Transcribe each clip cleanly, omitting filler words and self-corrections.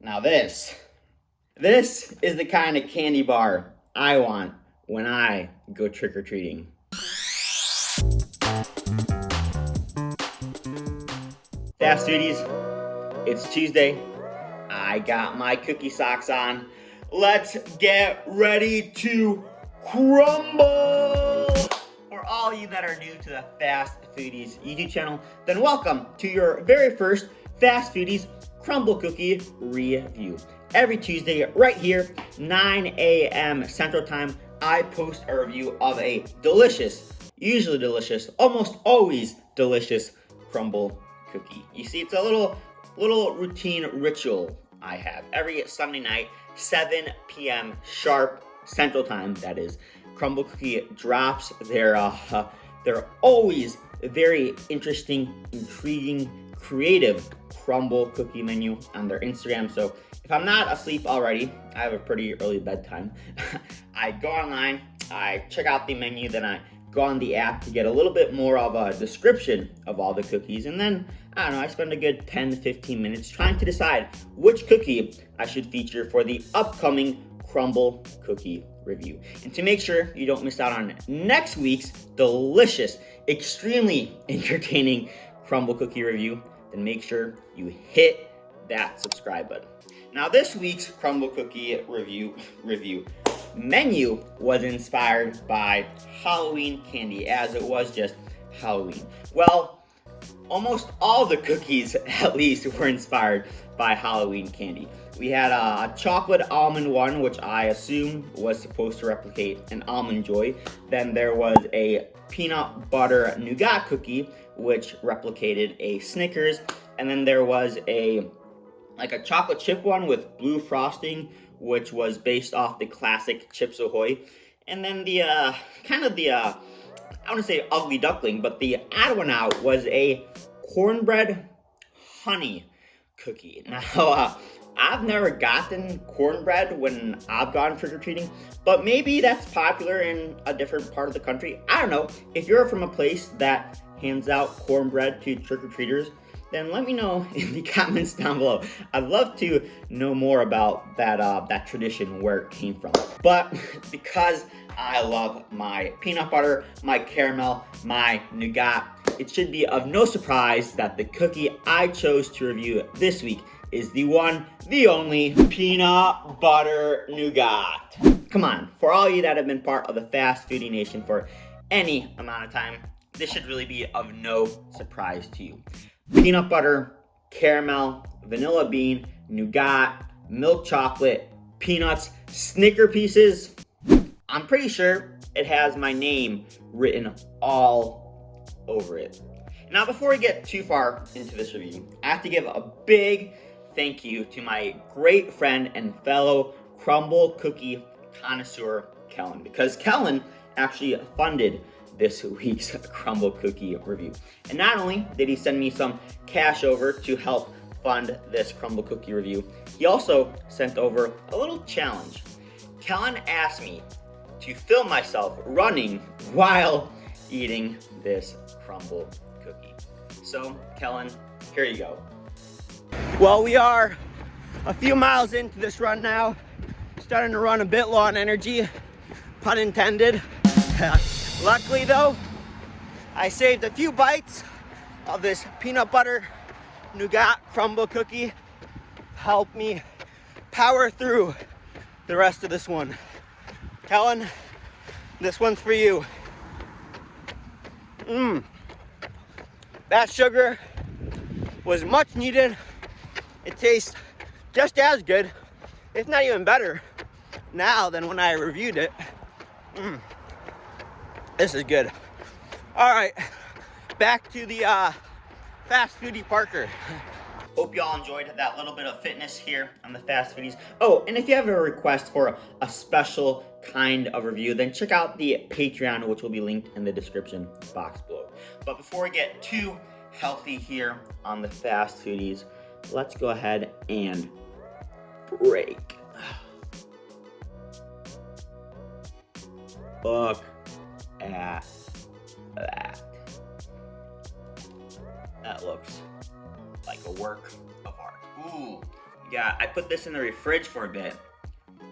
Now this is the kind of candy bar I want when I go trick-or-treating. Fast Foodies, it's Tuesday. I got my cookie socks on. Let's get ready to crumble! For all you that are new to the Fast Foodies YouTube channel, then welcome to your very first Fast Foodies Crumbl cookie review. Every Tuesday, right here, 9 a.m. Central Time, I post a review of a delicious, usually delicious, almost always delicious Crumbl cookie. You see, it's a little routine ritual I have. Every Sunday night, 7 p.m. sharp Central Time, that is, Crumbl cookie drops their always very interesting, intriguing, creative Crumbl cookie menu on their Instagram. So if I'm not asleep already, I have a pretty early bedtime. I go online, I check out the menu, then I go on the app to get a little bit more of a description of all the cookies, and then I spend a good 10 to 15 minutes trying to decide which cookie I should feature for the upcoming Crumbl cookie review. And to make sure you don't miss out on next week's delicious, extremely entertaining Crumbl cookie review, then make sure you hit that subscribe button. Now this week's Crumbl cookie review menu was inspired by Halloween candy, as it was just Halloween. Well, almost all the cookies at least were inspired by Halloween candy. We had a chocolate almond one, which I assume was supposed to replicate an Almond Joy. Then there was a peanut butter nougat cookie, which replicated a Snickers. And then there was a chocolate chip one with blue frosting, which was based off the classic Chips Ahoy. And then I want to say ugly duckling, but the odd one out was a cornbread honey cookie. Now, I've never gotten cornbread when I've gone trick-or-treating, but maybe that's popular in a different part of the country. I don't know. If you're from a place that hands out cornbread to trick-or-treaters, then let me know in the comments down below. I'd love to know more about that tradition, where it came from. But because I love my peanut butter, my caramel, my nougat, it should be of no surprise that the cookie I chose to review this week is the one, the only peanut butter nougat. Come on, for all you that have been part of the Fast Foodie Nation for any amount of time, this should really be of no surprise to you. Peanut butter, caramel, vanilla bean, nougat, milk chocolate, peanuts, Snicker pieces. I'm pretty sure it has my name written all over it. Now, before we get too far into this review, I have to give a big thank you to my great friend and fellow Crumbl cookie connoisseur, Kellen, because Kellen actually funded this week's Crumbl cookie review. And not only did he send me some cash over to help fund this Crumbl cookie review, he also sent over a little challenge. Kellen asked me to film myself running while eating this Crumbl cookie. So, Kellen, here you go. Well, we are a few miles into this run now, starting to run a bit low on energy, pun intended. Luckily though, I saved a few bites of this peanut butter nougat Crumbl cookie. Help me power through the rest of this one. Kellen, this one's for you. That sugar was much needed. It tastes just as good, if not even better, now than when I reviewed it. This is good. All right, back to the Fast Foodie Parker. Hope y'all enjoyed that little bit of fitness here on the Fast Foodies. Oh, and if you have a request for a special kind of review, then check out the Patreon, which will be linked in the description box below. But before we get too healthy here on the Fast Foodies, let's go ahead and break. Look at that. That looks like a work of art. Ooh, Yeah, I put this in the fridge for a bit.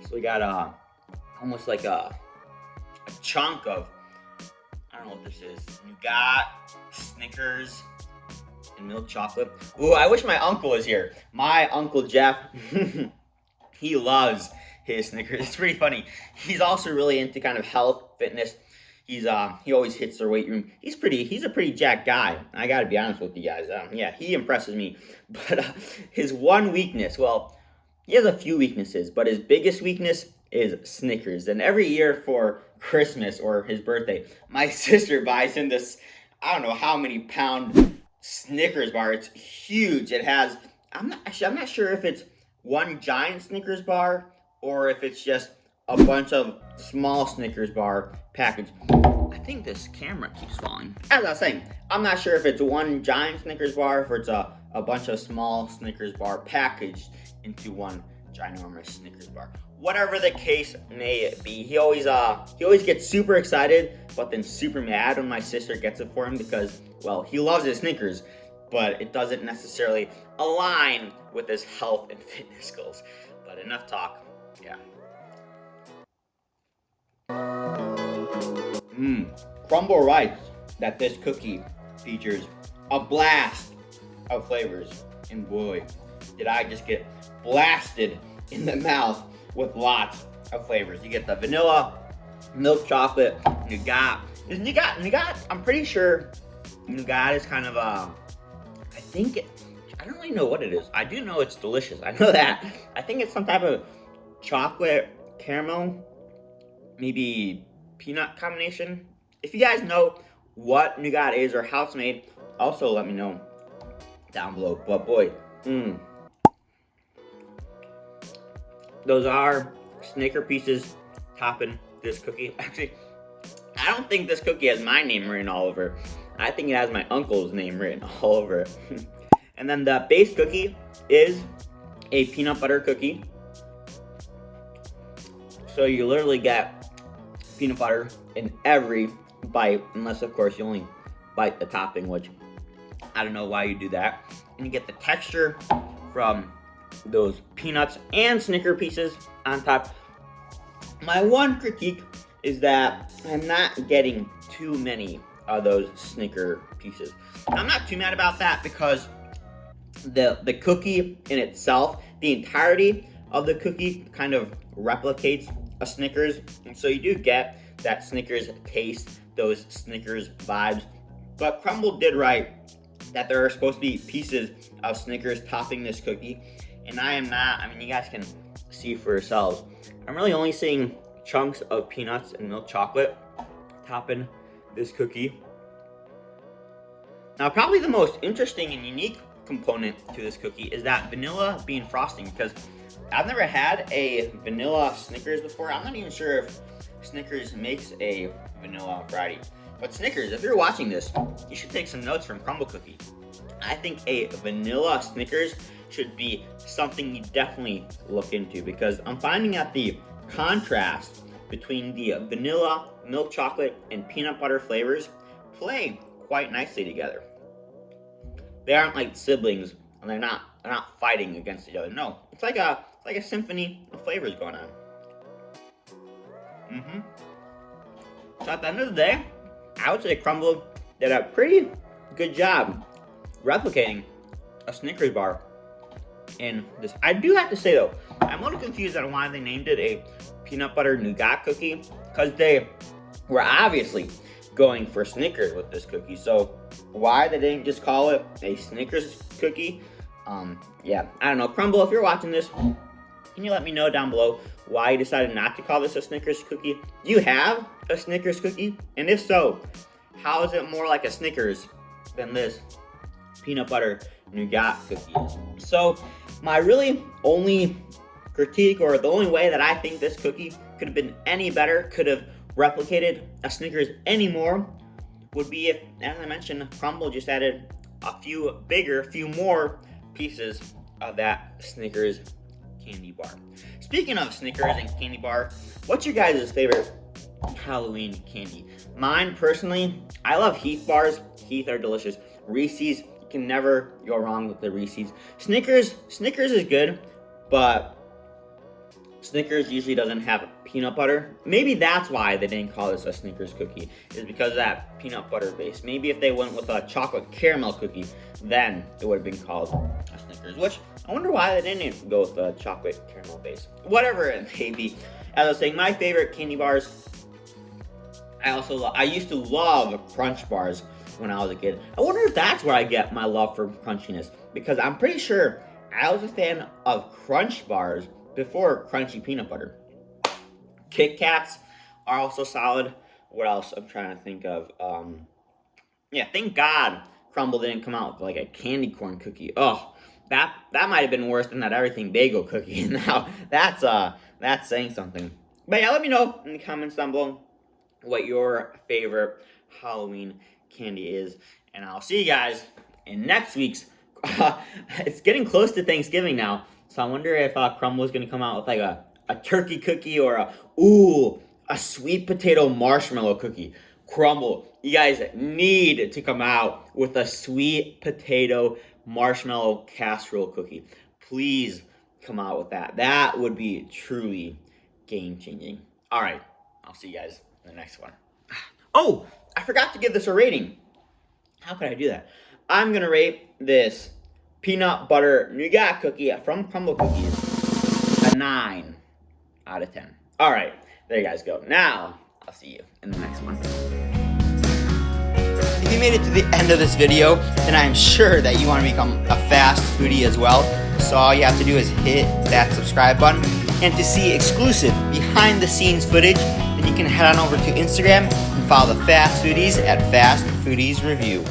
So we got almost like a chunk of, I don't know what this is, Nougat, Snickers, and milk chocolate. Ooh, I wish my uncle was here. My Uncle Jeff, he loves his Snickers. It's pretty funny. He's also really into kind of health, fitness. He always hits the weight room. He's a pretty jacked guy. I gotta be honest with you guys. Yeah, he impresses me. But his one weakness, well, he has a few weaknesses, but his biggest weakness is Snickers. And every year for Christmas or his birthday, my sister buys him this, I don't know how many pound Snickers bar. It's huge. It has, I'm not sure if it's one giant Snickers bar or if it's just a bunch of small Snickers bar package. I think this camera keeps falling. As I was saying, I'm not sure if it's one giant Snickers bar or if it's a bunch of small Snickers bar packaged into one ginormous Snickers bar. Whatever the case may be, he always gets super excited, but then super mad when my sister gets it for him because, well, he loves his Snickers, but it doesn't necessarily align with his health and fitness goals. But enough talk. Yeah. Crumbl writes that this cookie features a blast of flavors, and boy, did I just get blasted in the mouth with lots of flavors. You get the vanilla, milk chocolate, nougat. Is nougat? I'm pretty sure nougat is kind of I don't really know what it is. I do know it's delicious. I know that. I think it's some type of chocolate caramel, maybe peanut combination. If you guys know what nougat is or how it's made, also let me know down below. But boy, those are Snicker pieces topping this cookie. Actually, I don't think this cookie has my name written all over it. I think it has my uncle's name written all over it. And then the base cookie is a peanut butter cookie. So you literally get peanut butter in every bite, unless of course you only bite the topping, which I don't know why you do that. And you get the texture from those peanuts and Snicker pieces on top. My one critique is that I'm not getting too many of those Snicker pieces. I'm not too mad about that because the cookie in itself, the entirety of the cookie kind of replicates a Snickers, and so you do get that Snickers taste, those Snickers vibes. But Crumbl did write that there are supposed to be pieces of Snickers topping this cookie, and I am not. I mean, you guys can see for yourselves. I'm really only seeing chunks of peanuts and milk chocolate topping this cookie. Now, probably the most interesting and unique component to this cookie is that vanilla bean frosting, because I've never had a vanilla Snickers before. I'm not even sure if Snickers makes a vanilla variety. But Snickers, if you're watching this, you should take some notes from Crumbl Cookie. I think a vanilla Snickers should be something you definitely look into, because I'm finding that the contrast between the vanilla, milk chocolate, and peanut butter flavors play quite nicely together. They aren't like siblings, and they're not fighting against each other. No, it's like a symphony of flavors going on. So at the end of the day, I would say Crumbl did a pretty good job replicating a Snickers bar in this. I do have to say though, I'm a little confused on why they named it a peanut butter nougat cookie, because they were obviously going for Snickers with this cookie. So why they didn't just call it a Snickers cookie? Yeah, I don't know. Crumbl, if you're watching this, can you let me know down below why you decided not to call this a Snickers cookie? Do you have a Snickers cookie? And if so, how is it more like a Snickers than this peanut butter nougat cookie is? So my really only critique, or the only way that I think this cookie could have been any better, could have replicated a Snickers anymore, would be if, as I mentioned, Crumbl just added a few more pieces of that Snickers candy bar. Speaking of Snickers and candy bar, what's your guys' favorite Halloween candy? Mine, personally, I love Heath bars. Heath are delicious. Reese's, you can never go wrong with the Reese's. Snickers is good, but Snickers usually doesn't have peanut butter. Maybe that's why they didn't call this a Snickers cookie, is because of that peanut butter base. Maybe if they went with a chocolate caramel cookie, then it would have been called a Snickers, which I wonder why they didn't go with the chocolate caramel base. Whatever it may be. As I was saying, my favorite candy bars, I used to love Crunch bars when I was a kid. I wonder if that's where I get my love for crunchiness, because I'm pretty sure I was a fan of Crunch bars before crunchy peanut butter. Kit Kats are also solid. What else? I'm trying to think of. Yeah, thank God Crumbl didn't come out with like a candy corn cookie. Oh, that might have been worse than that everything bagel cookie. Now that's saying something. But yeah, let me know in the comments down below what your favorite Halloween candy is, and I'll see you guys in next week's. It's getting close to Thanksgiving now, so I wonder if Crumbl is gonna come out with like a turkey cookie or a sweet potato marshmallow cookie. Crumbl, you guys need to come out with a sweet potato marshmallow casserole cookie. Please come out with that. That would be truly game changing. All right, I'll see you guys in the next one. Oh, I forgot to give this a rating. How could I do that? I'm gonna rate this peanut butter nougat cookie from Crumbl Cookies a 9 out of 10. All right, there you guys go. Now, I'll see you in the next one. If you made it to the end of this video, then I'm sure that you want to become a fast foodie as well. So all you have to do is hit that subscribe button. And to see exclusive behind the scenes footage, then you can head on over to Instagram and follow the Fast Foodies at Fast Foodies Review.